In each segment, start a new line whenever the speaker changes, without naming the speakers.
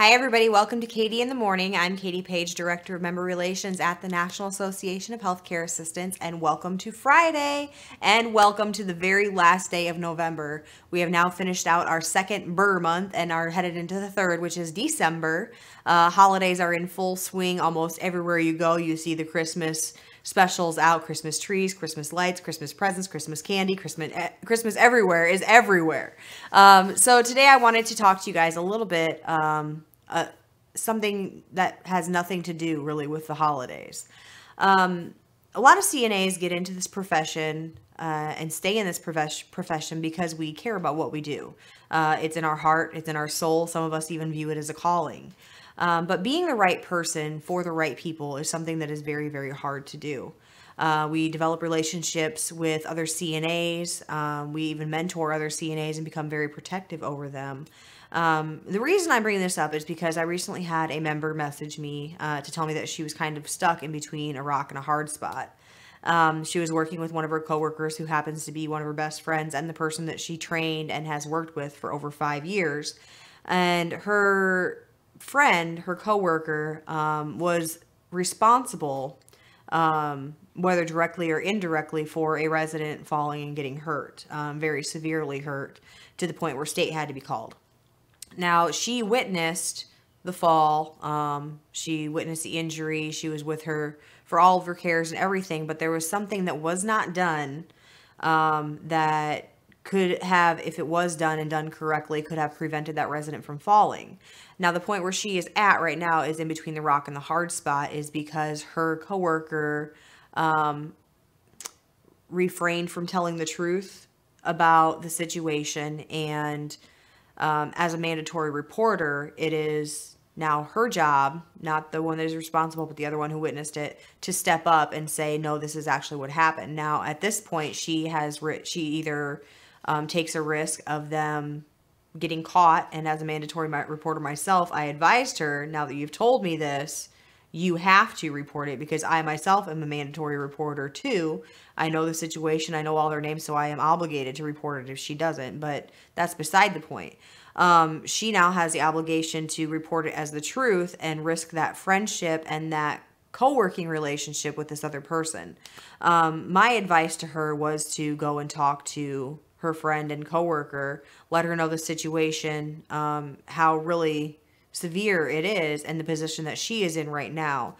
Hi, everybody. Welcome to Katie in the Morning. I'm Katie Page, Director of Member Relations at the National Association of Healthcare Assistants, and welcome to Friday, and welcome to the very last day of November. We have now finished out our second Burr month and are headed into the third, which is December. Holidays are in full swing. Almost everywhere you go, you see the Christmas specials out. Christmas trees, Christmas lights, Christmas presents, Christmas candy, Christmas everywhere is everywhere. So today I wanted to talk to you guys a little bit something that has nothing to do really with the holidays. A lot of CNAs get into this profession and stay in this profession because we care about what we do. It's in our heart, it's in our soul. Some of us even view it as a calling. But being the right person for the right people is something that is very, very hard to do. We develop relationships with other CNAs. We even mentor other CNAs and become very protective over them. The reason I'm bringing this up is because I recently had a member message me to tell me that she was kind of stuck in between a rock and a hard spot. She was working with one of her coworkers who happens to be one of her best friends and the person that she trained and has worked with for over 5 years. And her friend, her coworker, was responsible, whether directly or indirectly, for a resident falling and getting hurt, very severely hurt, to the point where state had to be called. Now, she witnessed the fall. She witnessed the injury. She was with her for all of her cares and everything, but there was something that was not done that could have, if it was done and done correctly, could have prevented that resident from falling. Now, the point where she is at right now is in between the rock and the hard spot, is because her coworker refrained from telling the truth about the situation, and as a mandatory reporter, it is now her job, not the one that is responsible, but the other one who witnessed it, to step up and say, no, this is actually what happened. Now, at this point, she either takes a risk of them getting caught, and as a mandatory reporter myself, I advised her, now that you've told me this, you have to report it, because I myself am a mandatory reporter too. I know the situation, I know all their names, so I am obligated to report it if she doesn't, but that's beside the point. She now has the obligation to report it as the truth and risk that friendship and that co-working relationship with this other person. My advice to her was to go and talk to her friend and coworker, let her know the situation, how really severe it is, and the position that she is in right now.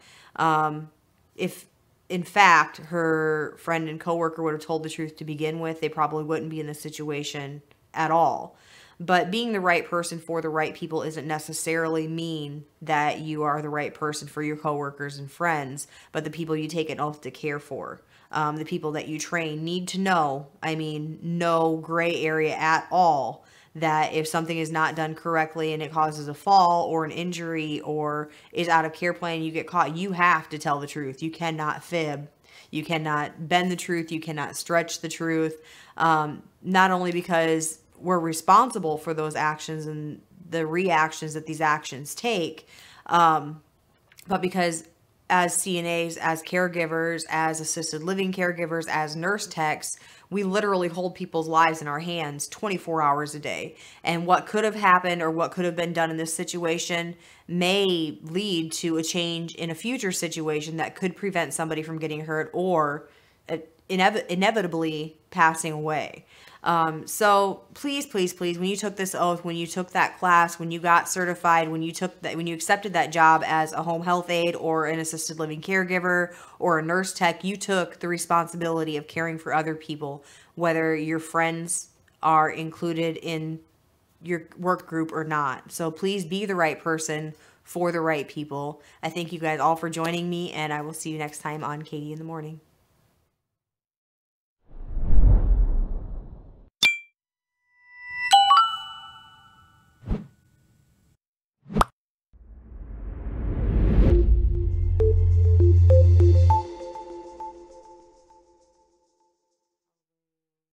If in fact her friend and coworker would have told the truth to begin with, they probably wouldn't be in this situation at all. But being the right person for the right people isn't necessarily mean that you are the right person for your coworkers and friends, but the people you take an oath to care for. The people that you train need to know, no gray area at all, that if something is not done correctly and it causes a fall or an injury or is out of care plan, you get caught, you have to tell the truth. You cannot fib. You cannot bend the truth. You cannot stretch the truth. Not only because we're responsible for those actions and the reactions that these actions take, but because as CNAs, as caregivers, as assisted living caregivers, as nurse techs, we literally hold people's lives in our hands 24 hours a day. And what could have happened or what could have been done in this situation may lead to a change in a future situation that could prevent somebody from getting hurt or inevitably passing away. So please, please, please, when you took this oath, when you took that class, when you got certified, when you accepted that job as a home health aide or an assisted living caregiver or a nurse tech, you took the responsibility of caring for other people, whether your friends are included in your work group or not. So please be the right person for the right people. I thank you guys all for joining me, and I will see you next time on Katie in the Morning.